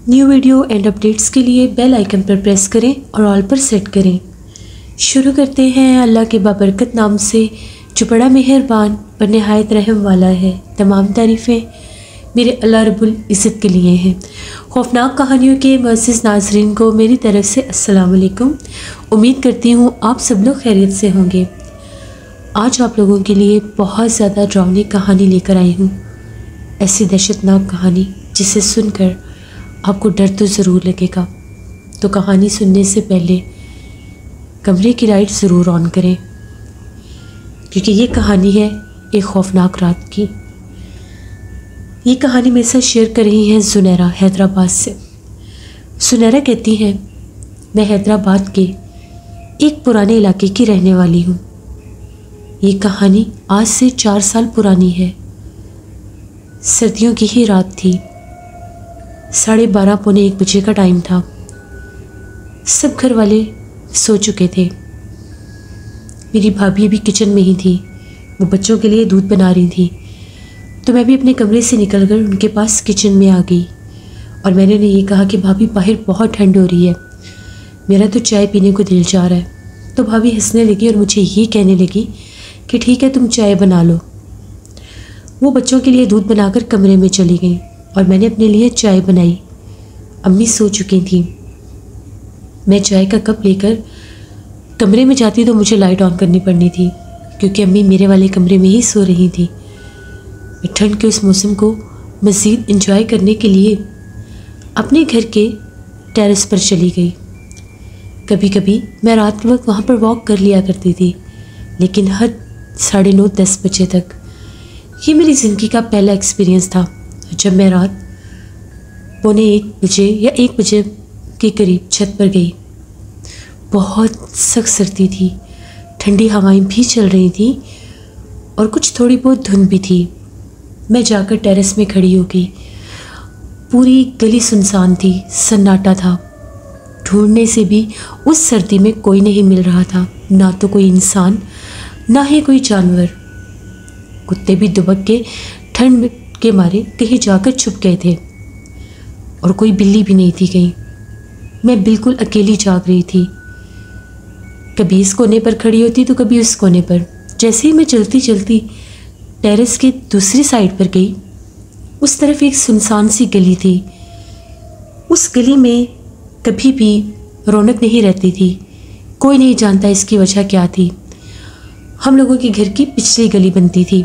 New video and updates के लिए bell icon पर प्रेस करें और ऑल पर सेट करें। शुरू करते हैं अल्लाह के बाबरकत नाम से जो बड़ा मेहरबान और नहायत रहम वाला है। तमाम तारीफ़ें मेरे अल्लाह रब्बुल इज़्ज़त के लिए हैं। खौफनाक कहानियों के मुअज़्ज़िज़ नाज़रीन को मेरी तरफ़ से अस्सलाम वालेकुम। उम्मीद करती हूँ आप सब लोग खैरियत से होंगे। आज आप लोगों के लिए बहुत ज़्यादा डरावनी कहानी लेकर आई हूँ। ऐसी दहशतनाक कहानी जिसे सुनकर आपको डर तो ज़रूर लगेगा। तो कहानी सुनने से पहले कमरे की लाइट ज़रूर ऑन करें, क्योंकि ये कहानी है एक खौफनाक रात की। ये कहानी मेरे साथ शेयर कर रही हैं ज़ुनैरा हैदराबाद से। ज़ुनैरा कहती हैं, मैं हैदराबाद के एक पुराने इलाके की रहने वाली हूँ। ये कहानी आज से 4 साल पुरानी है। सर्दियों की ही रात थी। 12:30 पौने 1 बजे का टाइम था। सब घर वाले सो चुके थे। मेरी भाभी भी किचन में ही थी। वो बच्चों के लिए दूध बना रही थी। तो मैं भी अपने कमरे से निकलकर उनके पास किचन में आ गई और मैंने उन्हें ये कहा कि भाभी बाहर बहुत ठंड हो रही है, मेरा तो चाय पीने को दिल चाह रहा है। तो भाभी हंसने लगी और मुझे ये कहने लगी कि ठीक है, तुम चाय बना लो। वो बच्चों के लिए दूध बनाकर कमरे में चली गई और मैंने अपने लिए चाय बनाई। अम्मी सो चुकी थी। मैं चाय का कप लेकर कमरे में जाती तो मुझे लाइट ऑन करनी पड़नी थी, क्योंकि अम्मी मेरे वाले कमरे में ही सो रही थी। मैं ठंड के उस मौसम को मज़ीद एंजॉय करने के लिए अपने घर के टेरेस पर चली गई। कभी कभी मैं रात वक्त वहाँ पर वॉक कर लिया करती थी, लेकिन हर 9:30-10 बजे तक। ये मेरी ज़िंदगी का पहला एक्सपीरियंस था जब मैं रात पौने 1 बजे या 1 बजे के करीब छत पर गई। बहुत सख्त सर्दी थी, ठंडी हवाएं भी चल रही थी और कुछ थोड़ी बहुत धुंध भी थी। मैं जाकर टेरेस में खड़ी हो गई। पूरी गली सुनसान थी, सन्नाटा था। ढूंढने से भी उस सर्दी में कोई नहीं मिल रहा था, ना तो कोई इंसान ना ही कोई जानवर। कुत्ते भी दुबक के ठंड के मारे कहीं जाकर छुप गए थे और कोई बिल्ली भी नहीं थी कहीं। मैं बिल्कुल अकेली जाग रही थी। कभी इस कोने पर खड़ी होती तो कभी उस कोने पर। जैसे ही मैं चलती चलती टेरेस के दूसरी साइड पर गई, उस तरफ एक सुनसान सी गली थी। उस गली में कभी भी रौनक नहीं रहती थी। कोई नहीं जानता इसकी वजह क्या थी। हम लोगों के घर की पिछली गली बनती थी।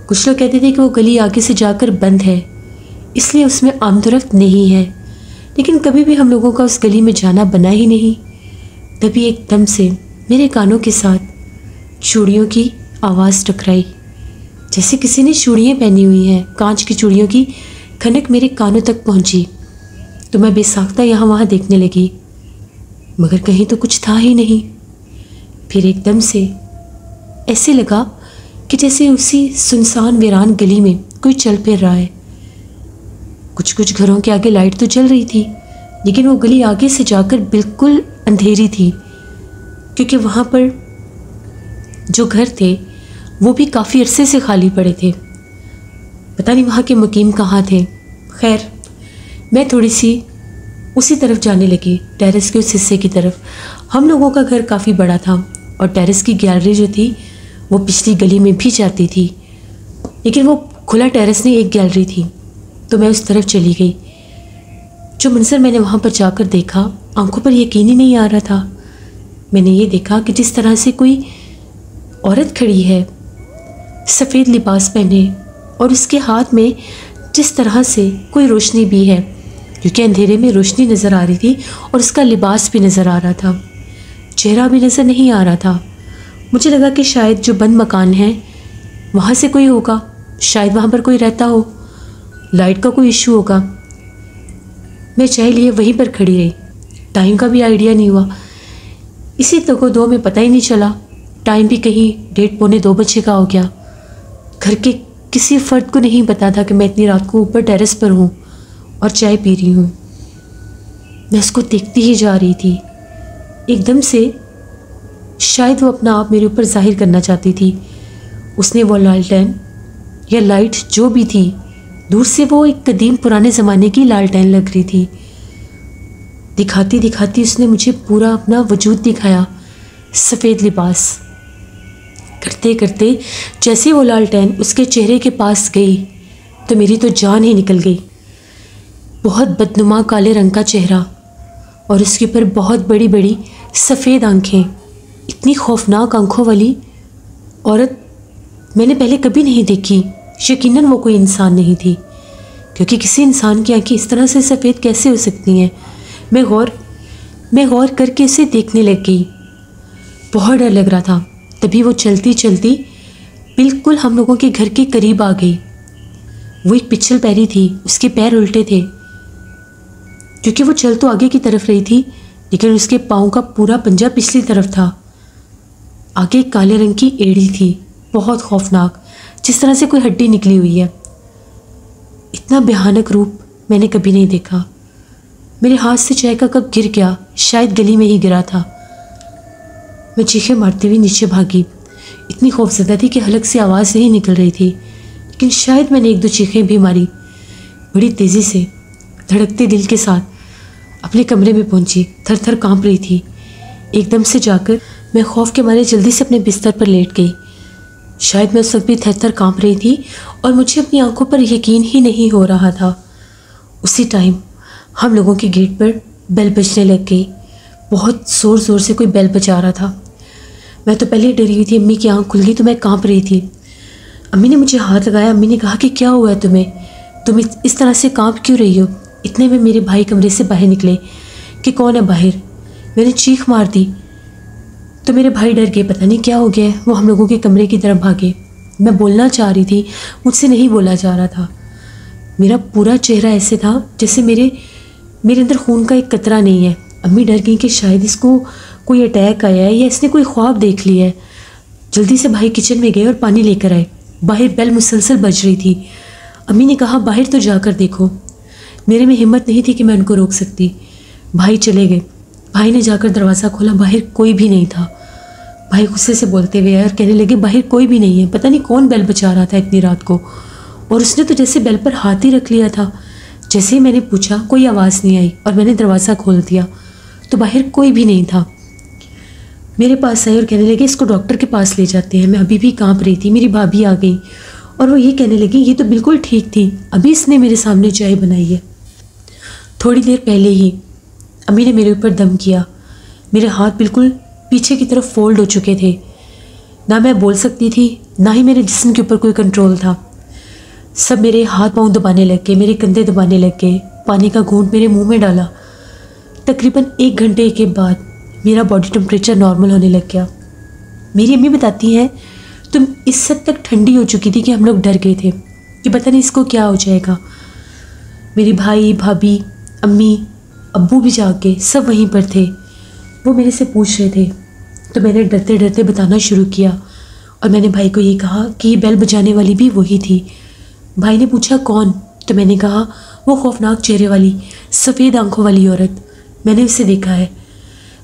कुछ लोग कहते थे कि वो गली आगे से जाकर बंद है, इसलिए उसमें आमदोरफ्त नहीं है, लेकिन कभी भी हम लोगों का उस गली में जाना बना ही नहीं। तभी एकदम से मेरे कानों के साथ चूड़ियों की आवाज़ टकराई, जैसे किसी ने चूड़ियाँ पहनी हुई हैं। कांच की चूड़ियों की खनक मेरे कानों तक पहुंची। तो मैं बेसाख्ता यहाँ वहाँ देखने लगी, मगर कहीं तो कुछ था ही नहीं। फिर एकदम से ऐसे लगा कि जैसे उसी सुनसान वीरान गली में कोई चल फिर रहा है। कुछ कुछ घरों के आगे लाइट तो जल रही थी, लेकिन वो गली आगे से जाकर बिल्कुल अंधेरी थी, क्योंकि वहाँ पर जो घर थे वो भी काफ़ी अरसे से खाली पड़े थे। पता नहीं वहाँ के मुकीम कहाँ थे। खैर, मैं थोड़ी सी उसी तरफ जाने लगी, टेरेस के उस हिस्से की तरफ। हम लोगों का घर काफ़ी बड़ा था और टेरेस की गैलरी जो थी वो पिछली गली में भी जाती थी, लेकिन वो खुला टेरेस नहीं, एक गैलरी थी। तो मैं उस तरफ चली गई। जो मंजर मैंने वहाँ पर जाकर देखा, आंखों पर यकीन ही नहीं आ रहा था। मैंने ये देखा कि जिस तरह से कोई औरत खड़ी है, सफ़ेद लिबास पहने, और उसके हाथ में जिस तरह से कोई रोशनी भी है, क्योंकि अंधेरे में रोशनी नज़र आ रही थी और उसका लिबास भी नज़र आ रहा था। चेहरा भी नज़र नहीं आ रहा था। मुझे लगा कि शायद जो बंद मकान है वहाँ से कोई होगा, शायद वहाँ पर कोई रहता हो, लाइट का कोई इशू होगा। मैं चाय लिए वहीं पर खड़ी रही। टाइम का भी आइडिया नहीं हुआ। इसी दो में पता ही नहीं चला, टाइम भी कहीं 1:30 पौने 2 बजे का हो गया। घर के किसी फ़र्द को नहीं पता था कि मैं इतनी रात को ऊपर टेरेस पर हूँ और चाय पी रही हूँ। मैं उसको देखती ही जा रही थी। एकदम से शायद वो अपना आप मेरे ऊपर जाहिर करना चाहती थी। उसने वो लालटेन या लाइट जो भी थी दूर से वो एक कदीम पुराने ज़माने की लालटेन लग रही थी। दिखाती दिखाती उसने मुझे पूरा अपना वजूद दिखाया, सफ़ेद लिबास। करते करते जैसे वो लालटेन उसके चेहरे के पास गई तो मेरी तो जान ही निकल गई। बहुत बदनुमा काले रंग का चेहरा और उसके ऊपर बहुत बड़ी बड़ी सफ़ेद आंखें। इतनी खौफनाक आंखों वाली औरत मैंने पहले कभी नहीं देखी। यकीनन वो कोई इंसान नहीं थी, क्योंकि किसी इंसान की आंखें इस तरह से सफ़ेद कैसे हो सकती हैं। मैं गौर करके उसे देखने लग गई। बहुत डर लग रहा था। तभी वो चलती चलती बिल्कुल हम लोगों के घर के करीब आ गई। वो एक पिछल पैरी थी, उसके पैर उल्टे थे, क्योंकि वो चल तो आगे की तरफ रही थी लेकिन उसके पाँव का पूरा पंजा पिछली तरफ था। आगे एक काले रंग की एड़ी थी, बहुत खौफनाक, जिस तरह से कोई हड्डी निकली हुई है। इतना भयानक रूप मैंने कभी नहीं देखा। मेरे हाथ से चाय का कप गिर गया, शायद गली में ही गिरा था। मैं चीखें मारती हुई नीचे भागी। इतनी खौफजदा थी कि हलक से आवाज़ नहीं निकल रही थी, लेकिन शायद मैंने एक दो चीखें भी मारी। बड़ी तेज़ी से धड़कते दिल के साथ अपने कमरे में पहुंची। थर थर काँप रही थी। एकदम से जाकर मैं खौफ के मारे जल्दी से अपने बिस्तर पर लेट गई। शायद मैं उस वक्त भी थर थर काँप रही थी और मुझे अपनी आंखों पर यकीन ही नहीं हो रहा था। उसी टाइम हम लोगों के गेट पर बेल बजने लग गई। बहुत ज़ोर ज़ोर से कोई बेल बजा रहा था। मैं तो पहले ही डरी हुई थी। अम्मी की आँख खुल गई तो मैं काँप रही थी। अम्मी ने मुझे हाथ लगाया। अम्मी ने कहा कि क्या हुआ है तुम्हें, तुम इस तरह से काँप क्यों रही हो। इतने में मेरे भाई कमरे से बाहर निकले कि कौन है बाहर। मैंने चीख मार दी तो मेरे भाई डर गए, पता नहीं क्या हो गया है। वो हम लोगों के कमरे की तरफ भागे। मैं बोलना चाह रही थी, मुझसे नहीं बोला जा रहा था। मेरा पूरा चेहरा ऐसे था जैसे मेरे अंदर खून का एक कतरा नहीं है। अम्मी डर गई कि शायद इसको कोई अटैक आया है या इसने कोई ख्वाब देख लिया है। जल्दी से भाई किचन में गए और पानी लेकर आए। बाहर बेल मुसलसल बज रही थी। अम्मी ने कहा बाहर तो जाकर देखो। मेरे में हिम्मत नहीं थी कि मैं उनको रोक सकती। भाई चले गए। भाई ने जाकर दरवाज़ा खोला, बाहर कोई भी नहीं था। भाई गुस्से से बोलते हुए आए और कहने लगे बाहर कोई भी नहीं है, पता नहीं कौन बेल बजा रहा था इतनी रात को। और उसने तो जैसे बेल पर हाथ ही रख लिया था। जैसे ही मैंने पूछा कोई आवाज़ नहीं आई और मैंने दरवाज़ा खोल दिया तो बाहर कोई भी नहीं था। मेरे पास आए और कहने लगे इसको डॉक्टर के पास ले जाते हैं। मैं अभी भी काँप रही थी। मेरी भाभी आ गई और वो ये कहने लगी ये तो बिल्कुल ठीक थी, अभी इसने मेरे सामने चाय बनाई है। थोड़ी देर पहले ही अम्मी ने मेरे ऊपर दम किया। मेरे हाथ बिल्कुल पीछे की तरफ फोल्ड हो चुके थे। ना मैं बोल सकती थी, ना ही मेरे जिस्म के ऊपर कोई कंट्रोल था। सब मेरे हाथ पांव दबाने लग गए, मेरे कंधे दबाने लग गए। पानी का घूंट मेरे मुंह में डाला। तकरीबन 1 घंटे के बाद मेरा बॉडी टेम्परेचर नॉर्मल होने लग गया। मेरी अम्मी बताती हैं तुम इस हद तक ठंडी हो चुकी थी कि हम लोग डर गए थे कि पता नहीं इसको क्या हो जाएगा। मेरी भाई, भाभी, अम्मी, अब्बू भी जाग गए, सब वहीं पर थे। वो मेरे से पूछ रहे थे तो मैंने डरते डरते बताना शुरू किया और मैंने भाई को ये कहा कि ये बेल बजाने वाली भी वही थी। भाई ने पूछा कौन, तो मैंने कहा वो खौफनाक चेहरे वाली सफ़ेद आंखों वाली औरत, मैंने उसे देखा है।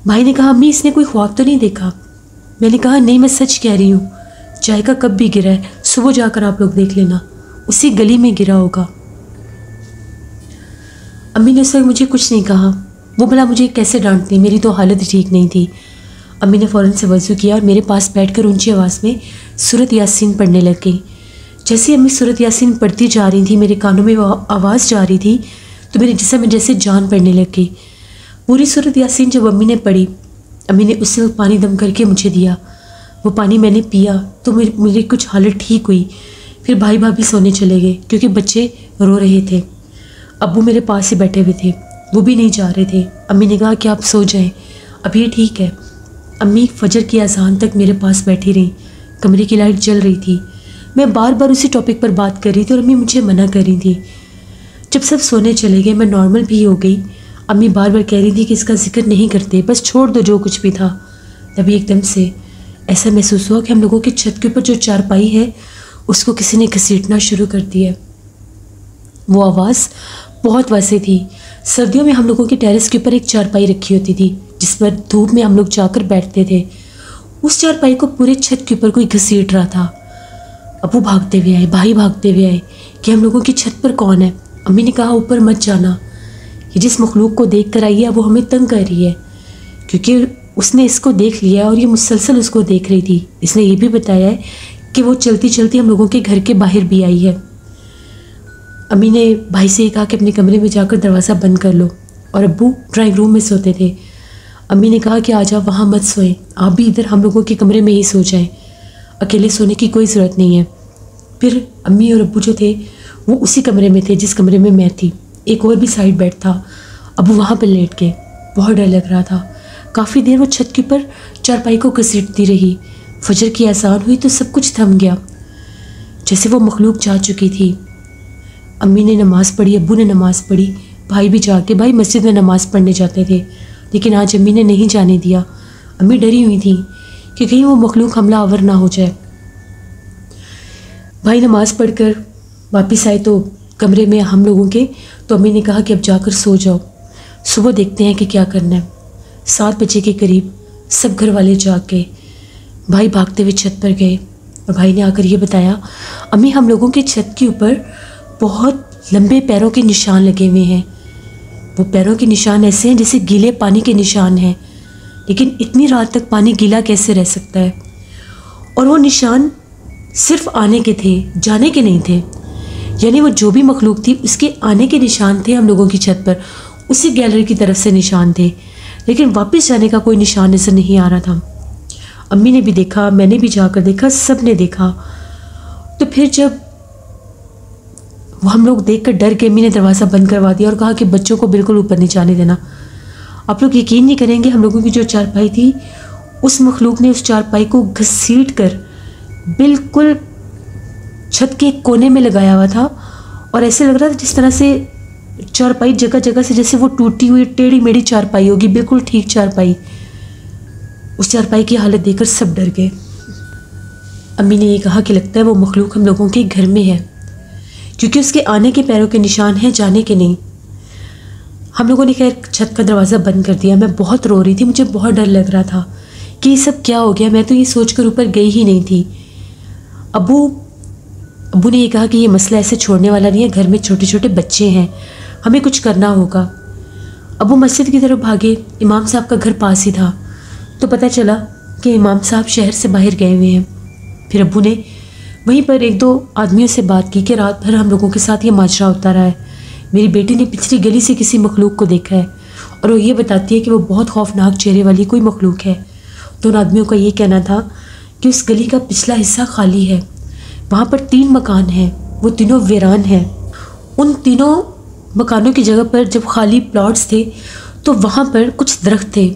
भाई ने कहा अम्मी इसने कोई ख्वाब तो नहीं देखा। मैंने कहा नहीं, मैं सच कह रही हूँ। चाय का कप भी गिरा है, सुबह जाकर आप लोग देख लेना, उसी गली में गिरा होगा। अम्मी ने उस वक्त मुझे कुछ नहीं कहा। वो भला मुझे कैसे डांटती, मेरी तो हालत ठीक नहीं थी। अम्मी ने फ़ौरन से वज़ू किया और मेरे पास बैठकर ऊंची आवाज़ में सूरत यासीन पढ़ने लग गई। जैसे अम्मी सूरत यासीन पढ़ती जा रही थी, मेरे कानों में वो आवाज़ जा रही थी तो मेरे जिस्म में जैसे जान पड़ने लग गई। पूरी सूरत यासीन जब अम्मी ने पढ़ी, अम्मी ने उस वक्त पानी दम करके मुझे दिया। वो पानी मैंने पिया तो मेरी कुछ हालत ठीक हुई। फिर भाई भाभी सोने चले गए क्योंकि बच्चे रो रहे थे। अब्बू मेरे पास ही बैठे हुए थे, वो भी नहीं जा रहे थे। अम्मी ने कहा कि आप सो जाएं, अब ये ठीक है। अम्मी फजर की अज़ान तक मेरे पास बैठी रहीं। कमरे की लाइट जल रही थी। मैं बार बार उसी टॉपिक पर बात कर रही थी और अम्मी मुझे मना कर रही थी। जब सब सोने चले गए, मैं नॉर्मल भी हो गई। अम्मी बार बार कह रही थी कि इसका जिक्र नहीं करते, बस छोड़ दो जो कुछ भी था। तभी एकदम से ऐसा महसूस हुआ कि हम लोगों की छत के ऊपर जो चारपाई है उसको किसी ने घसीटना शुरू कर दिया। वो आवाज़ बहुत वाज़ेह थी। सर्दियों में हम लोगों के टेरेस के ऊपर एक चारपाई रखी होती थी जिस पर धूप में हम लोग जाकर बैठते थे। उस चारपाई को पूरे छत के ऊपर कोई घसीट रहा था। अबू भागते हुए आए, भाई भागते हुए आए कि हम लोगों की छत पर कौन है। अम्मी ने कहा ऊपर मत जाना, ये जिस मखलूक को देख कर आई है वो हमें तंग कर रही है, क्योंकि उसने इसको देख लिया और ये मुसलसल उसको देख रही थी। इसने ये भी बताया है कि वो चलती चलती हम लोगों के घर के बाहर भी आई है। अम्मी ने भाई से कहा कि अपने कमरे में जाकर दरवाज़ा बंद कर लो, और अब्बू ड्राइंग रूम में सोते थे। अम्मी ने कहा कि आ जाओ, वहाँ मत सोएं, आप भी इधर हम लोगों के कमरे में ही सो जाएं, अकेले सोने की कोई ज़रूरत नहीं है। फिर अम्मी और अब्बू जो थे वो उसी कमरे में थे जिस कमरे में मैं थी। एक और भी साइड बेड था, अब्बू वहाँ पर लेट गए। बहुत डर लग रहा था। काफ़ी देर वो छत के ऊपर चारपाई को घसीटती रही। फजर की आज़ान हुई तो सब कुछ थम गया, जैसे वो मखलूक जा चुकी थी। अम्मी ने नमाज़ पढ़ी, अब्बू ने नमाज़ पढ़ी, भाई भी जाके, भाई मस्जिद में नमाज़ पढ़ने जाते थे, लेकिन आज अम्मी ने नहीं जाने दिया। अम्मी डरी हुई थी कि कहीं वो मखलूक हमला आवर ना हो जाए। भाई नमाज़ पढ़कर वापस आए तो कमरे में हम लोगों के, तो अम्मी ने कहा कि अब जाकर सो जाओ, सुबह देखते हैं कि क्या करना है। 7 बजे के करीब सब घर वाले जाग गए। भाई भागते हुए छत पर गए और भाई ने आकर ये बताया, अम्मी हम लोगों के छत के ऊपर बहुत लंबे पैरों के निशान लगे हुए हैं। वो पैरों के निशान ऐसे हैं जैसे गीले पानी के निशान हैं, लेकिन इतनी रात तक पानी गीला कैसे रह सकता है। और वो निशान सिर्फ आने के थे, जाने के नहीं थे। यानी वो जो भी मखलूक थी उसके आने के निशान थे हम लोगों की छत पर, उसी गैलरी की तरफ से निशान थे, लेकिन वापस जाने का कोई निशान नजर नहीं आ रहा था। अम्मी ने भी देखा, मैंने भी जाकर देखा, सब ने देखा। तो फिर जब वो हम लोग देखकर डर के, अम्मी ने दरवाज़ा बंद करवा दिया और कहा कि बच्चों को बिल्कुल ऊपर नहीं जाने देना। आप लोग यकीन नहीं करेंगे, हम लोगों की जो चारपाई थी उस मखलूक ने उस चारपाई को घसीट कर बिल्कुल छत के एक कोने में लगाया हुआ था, और ऐसे लग रहा था जिस तरह से चारपाई जगह जगह से जैसे वो टूटी हुई टेढ़ी मेढ़ी चारपाई होगी, बिल्कुल ठीक चारपाई। उस चारपाई की हालत देखकर सब डर गए। अम्मी ने ये कहा कि लगता है वो मखलूक हम लोगों के घर में है, क्योंकि उसके आने के पैरों के निशान हैं, जाने के नहीं। हम लोगों ने खैर छत का दरवाज़ा बंद कर दिया। मैं बहुत रो रही थी, मुझे बहुत डर लग रहा था कि ये सब क्या हो गया। मैं तो ये सोचकर ऊपर गई ही नहीं थी। अब्बू ने ये कहा कि ये मसला ऐसे छोड़ने वाला नहीं है, घर में छोटे छोटे बच्चे हैं, हमें कुछ करना होगा। अब्बू मस्जिद की तरफ भागे। इमाम साहब का घर पास ही था, तो पता चला कि इमाम साहब शहर से बाहर गए हुए हैं। फिर अब्बू ने वहीं पर 1-2 आदमियों से बात की कि रात भर हम लोगों के साथ ये माजरा होता रहा है। मेरी बेटी ने पिछली गली से किसी मखलूक को देखा है, और वो ये बताती है कि वो बहुत खौफनाक चेहरे वाली कोई मखलूक है। तो उन आदमियों का ये कहना था कि उस गली का पिछला हिस्सा खाली है, वहाँ पर 3 मकान हैं, वो तीनों वीरान हैं। उन तीनों मकानों की जगह पर जब खाली प्लॉट्स थे तो वहाँ पर कुछ दरख्त थे।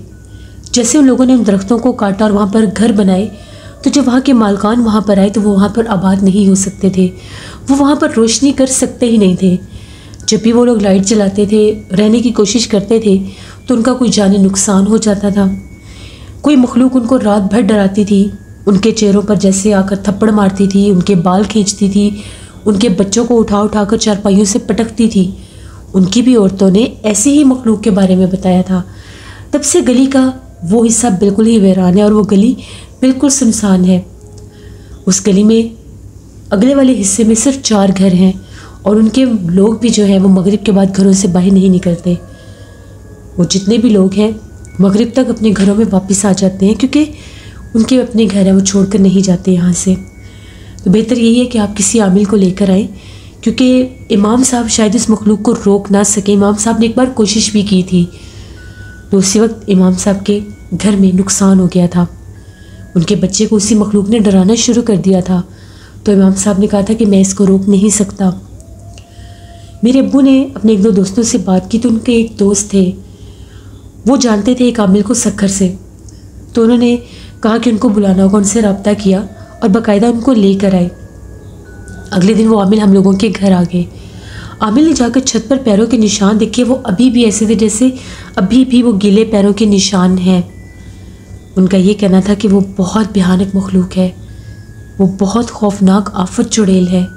जैसे उन लोगों ने उन दरख्तों को काटा और वहाँ पर घर बनाए, तो जब वहाँ के मालकान वहाँ पर आए तो वो वहाँ पर आबाद नहीं हो सकते थे, वो वहाँ पर रोशनी कर सकते ही नहीं थे। जब भी वो लोग लाइट जलाते थे, रहने की कोशिश करते थे, तो उनका कोई जानी नुकसान हो जाता था। कोई मखलूक उनको रात भर डराती थी, उनके चेहरों पर जैसे आकर थप्पड़ मारती थी, उनके बाल खींचती थी, उनके बच्चों को उठा उठा कर चारपाइयों से पटकती थी। उनकी भी औरतों ने ऐसे ही मखलूक के बारे में बताया था। तब से गली का वो हिस्सा बिल्कुल ही वीरान है और वो गली बिल्कुल सुनसान है। उस गली में अगले वाले हिस्से में सिर्फ 4 घर हैं, और उनके लोग भी जो हैं वो मगरिब के बाद घरों से बाहर नहीं निकलते। वो जितने भी लोग हैं मगरिब तक अपने घरों में वापस आ जाते हैं, क्योंकि उनके अपने घर हैं, वो छोड़कर नहीं जाते यहाँ से। तो बेहतर यही है कि आप किसी आमिल को लेकर आएँ, क्योंकि इमाम साहब शायद इस मखलूक को रोक ना सके। इमाम साहब ने एक बार कोशिश भी की थी, तो उसी वक्त इमाम साहब के घर में नुकसान हो गया था। उनके बच्चे को उसी मखलूक ने डराना शुरू कर दिया था, तो इमाम साहब ने कहा था कि मैं इसको रोक नहीं सकता। मेरे अब्बू ने अपने 1-2 दोस्तों से बात की, तो उनके एक दोस्त थे, वो जानते थे एक आमिल को सक्खर से, तो उन्होंने कहा कि उनको बुलाना होगा। उनसे रब्ता किया और बाकायदा उनको लेकर आए। अगले दिन वो आमिल हम लोगों के घर आ गए। आमिल ने जाकर छत पर पैरों के निशान देखे, वो अभी भी ऐसे थे जैसे अभी भी वो गीले पैरों के निशान हैं। उनका ये कहना था कि वो बहुत भयानक मखलूक है, वो बहुत खौफनाक आफत चुड़ैल है,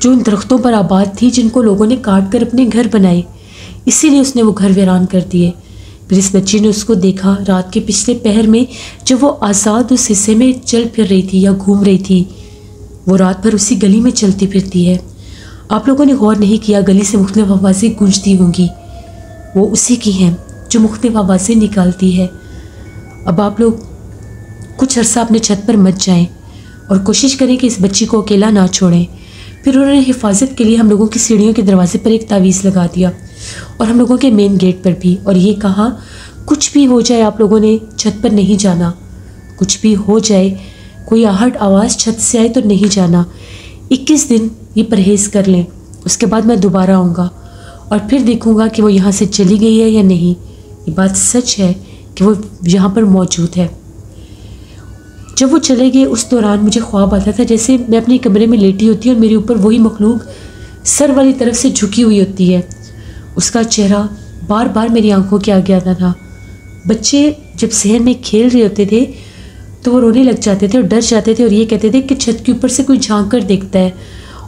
जो उन दरख्तों पर आबाद थी जिनको लोगों ने काट कर अपने घर बनाए, इसीलिए उसने वो घर वीरान कर दिए। फिर इस बच्ची ने उसको देखा रात के पिछले पहर में, जब वो आज़ाद उस हिस्से में चल फिर रही थी या घूम रही थी, वो रात भर उसी गली में चलती फिरती है। आप लोगों ने गौर नहीं किया, गली से मुख्तलिफ आवाज़ें गूंजती होंगी, वो उसी की हैं जो मुख्तलिफ आवाज़ें निकालती है। अब आप लोग कुछ अरसा अपने छत पर मत जाएं और कोशिश करें कि इस बच्ची को अकेला ना छोड़ें। फिर उन्होंने हिफाजत के लिए हम लोगों की सीढ़ियों के दरवाजे पर एक तावीज़ लगा दिया और हम लोगों के मेन गेट पर भी, और ये कहा कुछ भी हो जाए आप लोगों ने छत पर नहीं जाना, कुछ भी हो जाए, कोई आहट आवाज़ छत से आए तो नहीं जाना। 21 दिन ये परहेज़ कर लें, उसके बाद मैं दोबारा आऊँगा और फिर देखूँगा कि वो यहाँ से चली गई है या नहीं। ये बात सच है कि वो यहाँ पर मौजूद है। जब वो चले गए उस दौरान मुझे ख्वाब आता था जैसे मैं अपने कमरे में लेटी होती हूँ और मेरे ऊपर वही मखलूक सर वाली तरफ से झुकी हुई होती है। उसका चेहरा बार बार मेरी आंखों के आगे आता था। बच्चे जब सहन में खेल रहे होते थे तो वो रोने लग जाते थे और डर जाते थे और ये कहते थे कि छत के ऊपर से कोई झांक कर देखता है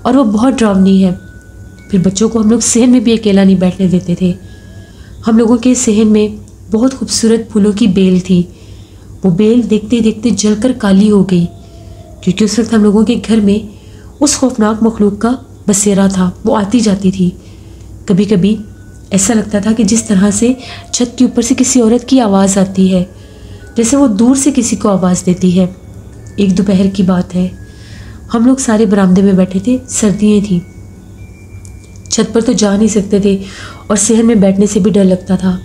और वो बहुत डरावनी है। फिर बच्चों को हम लोग सहन में भी अकेला नहीं बैठने देते थे। हम लोगों के सहन में बहुत खूबसूरत फूलों की बेल थी। वो बेल देखते देखते जलकर काली हो गई क्योंकि उस वक्त हम लोगों के घर में उस खौफनाक मखलूक का बसेरा था। वो आती जाती थी। कभी कभी ऐसा लगता था कि जिस तरह से छत के ऊपर से किसी औरत की आवाज़ आती है, जैसे वो दूर से किसी को आवाज़ देती है। एक दोपहर की बात है, हम लोग सारे बरामदे में बैठे थे, सर्दियाँ थी, छत पर तो जा नहीं सकते थे और सहन में बैठने से भी डर लगता था।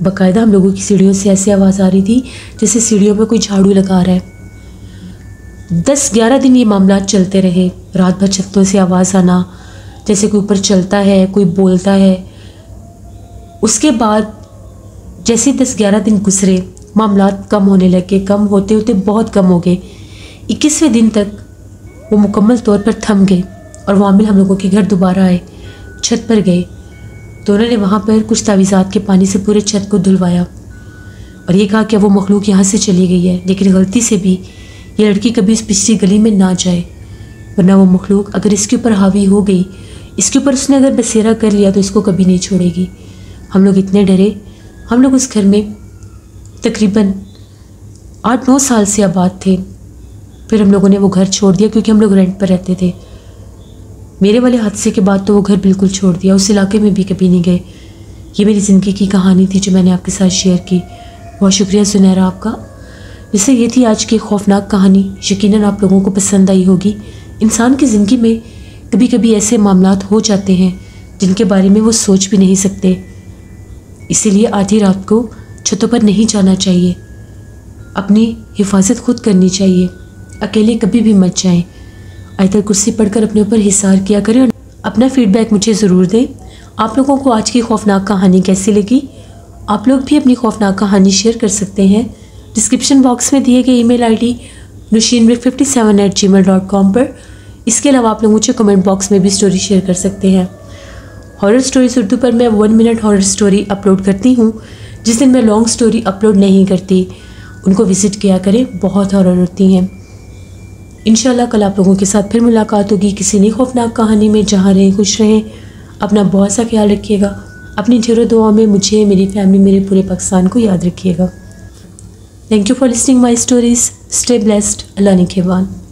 बाकायदा हम लोगों की सीढ़ियों से ऐसी आवाज़ आ रही थी जैसे सीढ़ियों में कोई झाड़ू लगा रहा है। 10-11 दिन ये मामला चलते रहे। रात भर छतों से आवाज़ आना जैसे कोई ऊपर चलता है, कोई बोलता है। उसके बाद जैसे 10-11 दिन गुजरे, मामलात कम होने लगे, कम होते होते बहुत कम हो गए। 21वें दिन तक वो मुकम्मल तौर पर थम गए और वामिल हम लोगों के घर दोबारा आए, छत पर गए तो उन्होंने वहाँ पर कुछ तावीज़ात के पानी से पूरे छत को धुलवाया और ये कहा कि वो मखलूक यहाँ से चली गई है, लेकिन गलती से भी ये लड़की कभी इस पिछली गली में ना जाए, वरना वो मखलूक अगर इसके ऊपर हावी हो गई, इसके ऊपर उसने अगर बसेरा कर लिया तो इसको कभी नहीं छोड़ेगी। हम लोग इतने डरे। हम लोग उस घर में तकरीबन 8-9 साल से आबाद थे। फिर हम लोगों ने वो घर छोड़ दिया क्योंकि हम लोग रेंट पर रहते थे। मेरे वाले हादसे के बाद तो वो घर बिल्कुल छोड़ दिया, उस इलाके में भी कभी नहीं गए। ये मेरी ज़िंदगी की कहानी थी जो मैंने आपके साथ शेयर की। बहुत शुक्रिया सुनहरा आपका। वैसे ये थी आज की खौफनाक कहानी। यकीनन आप लोगों को पसंद आई होगी। इंसान की ज़िंदगी में कभी कभी ऐसे मामलात हो जाते हैं जिनके बारे में वो सोच भी नहीं सकते। इसीलिए आधी रात को छतों पर नहीं जाना चाहिए, अपनी हिफाजत खुद करनी चाहिए, अकेले कभी भी मत जाएं। आयतल कुर्सी पढ़कर अपने ऊपर हिसार किया करें और अपना फीडबैक मुझे ज़रूर दें। आप लोगों को आज की खौफनाक कहानी कैसी लगी? आप लोग भी अपनी खौफनाक कहानी शेयर कर सकते हैं डिस्क्रिप्शन बॉक्स में दिए गए ईमेल आईडी nushinmir57@gmail.com पर। इसके अलावा आप लोग मुझे कमेंट बॉक्स में भी स्टोरी शेयर कर सकते हैं। हॉरर स्टोरीज उर्दू पर मैं 1 मिनट हॉरर स्टोरी अपलोड करती हूँ। जिस दिन मैं लॉन्ग स्टोरी अपलोड नहीं करती उनको विज़िट किया करें, बहुत हॉरर होती हैं। इंशाल्लाह कल आप लोगों के साथ फिर मुलाकात होगी किसी नई खौफनाक कहानी में। जहाँ रहें खुश रहें, अपना बहुत सा ख्याल रखिएगा। अपनी ढेरों दुआ में मुझे, मेरी फैमिली, मेरे पूरे पाकिस्तान को याद रखिएगा। Thank you for listening my stories. Stay blessed. Allah निगहबान।